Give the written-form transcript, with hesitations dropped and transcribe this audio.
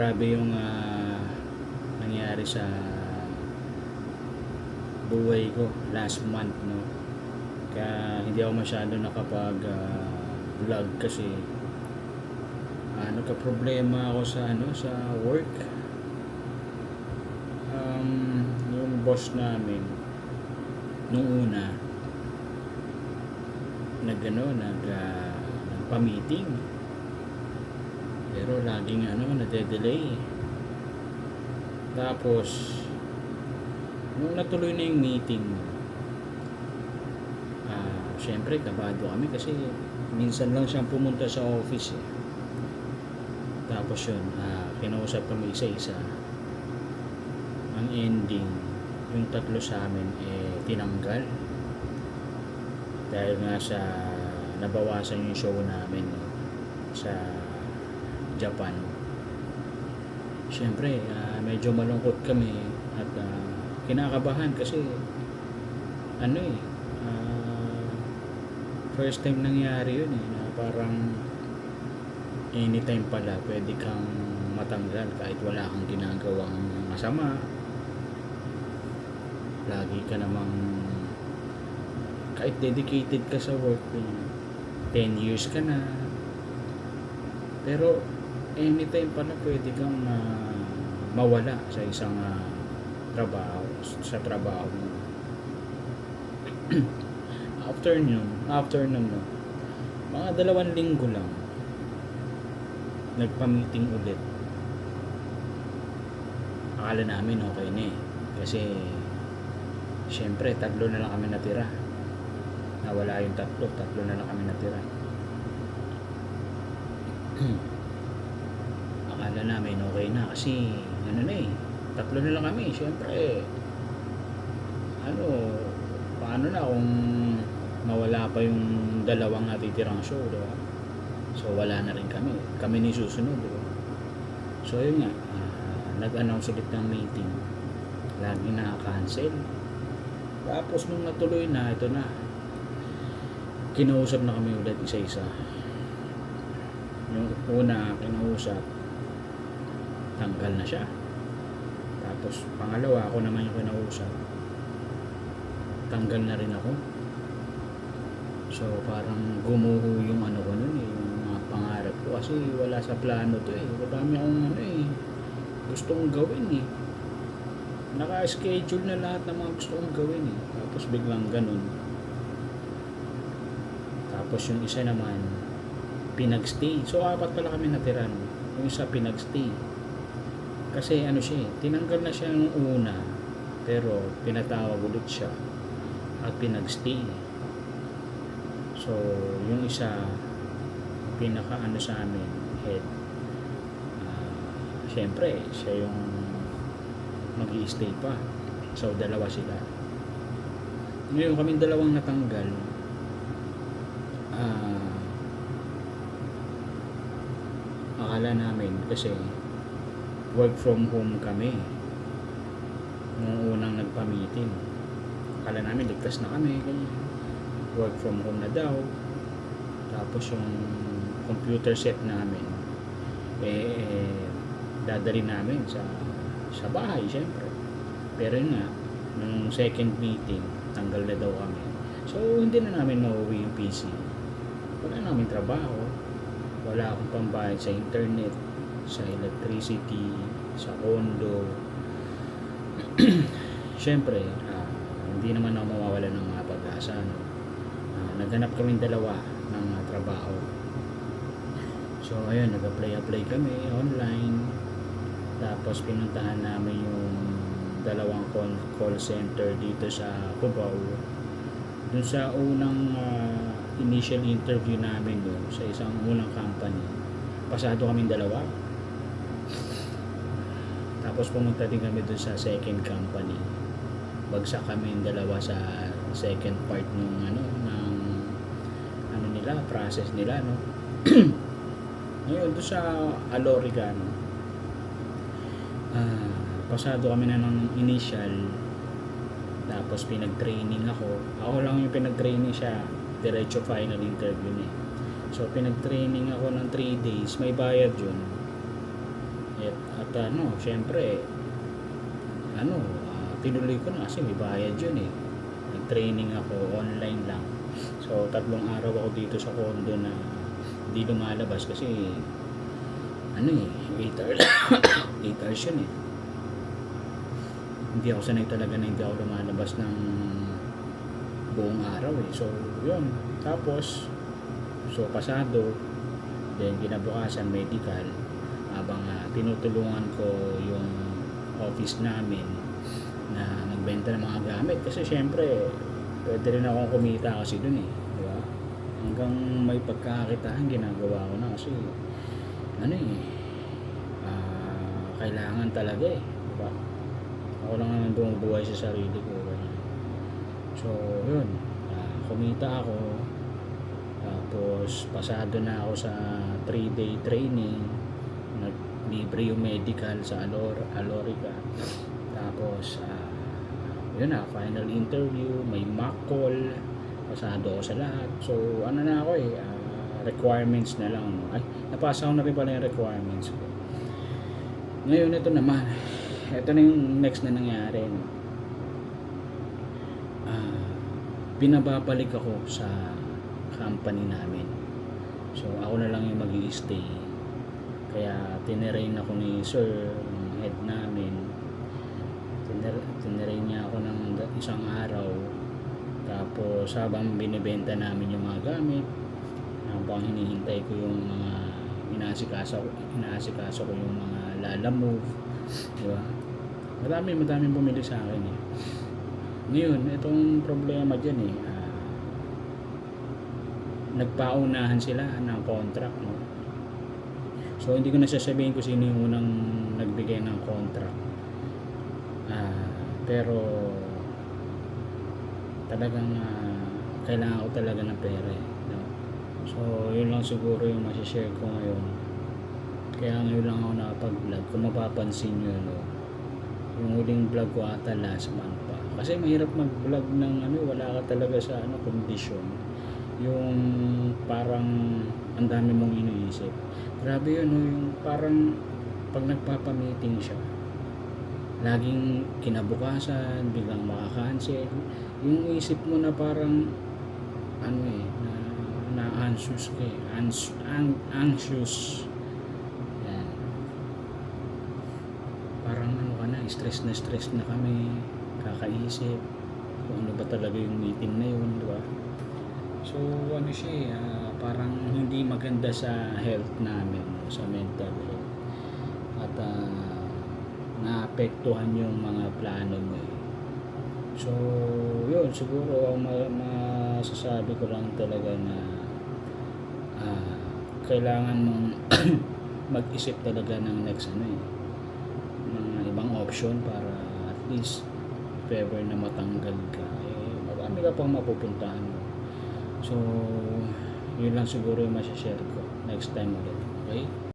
Grabe yung nangyari sa buhay ko last month, no? Kaya hindi ako masyado nakapag vlog kasi nagka-problema ako sa sa work. Yung boss namin nung una nagpa-meeting. Pero laging nade-delay. Tapos nung natuloy na yung meeting, syempre kabado kami kasi minsan lang siyang pumunta sa office eh. Tapos yun, kinausap kami isa-isa. Ang ending, yung tatlo sa amin tinanggal dahil nga sa nabawasan yung show namin, no, sa Japan. Siyempre, medyo malungkot kami at kinakabahan kasi first time nangyari yun na parang anytime pala pwede kang matanggal kahit wala kang ginagawang masama. Lagi ka namang kahit dedicated ka sa work, 10 years ka na, pero anytime pala pwede kang mawala sa isang trabaho mo. after nun, no, mga 2 linggo lang nagpa-meeting ulit. Akala namin okay na kasi syempre 3 na lang kami natira. Nawala yung 3 na lang kami natira. Akala namin okay na kasi 3 na lang kami. Syempre paano na kung mawala pa yung 2 natitirang show, diba? So wala na rin kami ni susunod, diba? So yun nga, nag-announce ulit ng meeting, lagi na-cancel. Tapos nung natuloy na, ito na, kinausap na kami ulit isa-isa. Yung una kinausap, tanggal na siya. Tapos pangalawa, ako naman yung kinausap, tanggal na rin ako. So parang gumuho yung ko nun yung mga pangarap ko kasi wala sa plano to Madami akong gustong gawin naka-schedule na lahat ng mga gusto kong gawin tapos biglang ganun. Tapos yung isa naman pinag-stay. So 4 pala kami natira, no? Yung isa pinag-stay kasi tinanggal na siya nung una pero pinatawag ulit siya at pinag-stay. So yung isa pinaka sa amin head, syempre siya yung mag-i-stay pa. So 2 sila. Ngayon kaming 2 natanggal. Akala namin kasi work from home kami nung unang nagpa-meeting. Akala namin ligtas na kami, work from home na daw. Tapos yung computer set namin dadalhin namin sa bahay syempre. Pero yun nga, nung second meeting tanggal na daw kami. So hindi na namin mauwi yung PC. Wala namin trabaho, wala akong pambayad sa internet, sa electricity, sa condo. Syempre hindi naman ako mawawala ng mga pag-asa, no? Naghanap kami 2 ng trabaho. So ayun, nag-apply kami online. Tapos pinuntahan namin yung 2 call center dito sa Cubao. Dun sa unang initial interview namin doon sa isang unang company, pasado kaming 2. Tapos pumunta din kami doon sa second company, bagsak kami 2 sa second part nung nila, process nila, no. Ngayon doon sa Alorica, no, pasado kami na ng initial. Tapos pinag-training ako lang yung pinag-training, siya diretso final interview niya. So pinag-training ako ng 3 days, may bayad yun. At ano, syempre, ano, tinuloy ko na kasi may bayad yun eh. Nag-training ako online lang. So, 3 araw ako dito sa condo na hindi lumalabas kasi ano eh, 8 hours, 8 hours yun eh. Hindi ako sanay talaga na hindi ako lumalabas ng buong araw eh. So, yun. Tapos, so pasado, then kinabukasan medical, habang tinutulungan ko yung office namin na magbenta ng mga gamit kasi syempre pwede rin akong kumita kasi dun eh, di ba? Hanggang may pagkakakitaan ginagawa ko na kasi ano eh, kailangan talaga eh, di ba? Ako lang naman bumubuhay sa sarili ko, ganyan. So yun, kumita ako, tapos pasado na ako sa 3-day training, naglibre yung medical sa Alorica. Tapos yun na, final interview, may mock call, pasado ako sa lahat. So ano na ako eh, requirements na lang, no? Ay, napasa ko na rin pala yung requirements ko. Ngayon ito naman, ito na yung next na nangyari, no? Binababalik ako sa company namin. So ako na lang yung mag-i-stay. Kaya tinirain ako ni sir, yung head namin. Tinirain niya ako ng isang araw. Tapos habang binibenta namin yung mga gamit, habang hinihintay ko yung mga inaasikaso ko yung mga Lala Move, di ba? Madaming bumili sa akin eh. Ngayon, itong problema dyan eh, nagpaunahan sila ng contract, no? So hindi ko nasasabihin kung sino yung unang nagbigay ng contract, pero talagang kailangan ko talaga ng pera eh, no? So yun lang siguro yung masishare ko ngayon. Kaya ngayon lang ako nakapag-vlog. Kung mapapansin nyo, no, yung huling vlog ko ata last month pa, kasi mahirap mag-vlog ng ano, wala ka talaga sa ano, condition, yung parang ang dami mong iniisip. Grabe yun, no? Yung parang pag nagpapamiting siya, laging kinabukasan biglang makakancel, yung isip mo na parang ano eh, na anxious ka eh, anxious. Yan. Parang ano ka na, stress na kami, kakaisip kung ano ba talaga yung meeting na yun, di ba? So ano siya, parang hindi maganda sa health namin, sa mental health, at naapektuhan yung mga plano mo eh. So yun, siguro ang masasabi ko lang talaga na kailangan mong mag-isip talaga ng next ano eh, mga ibang option para at least if ever na matanggal ka eh, marami ka pang mapupuntahan mo. So yun lang siguro yung masashare ko next time ulit, okay?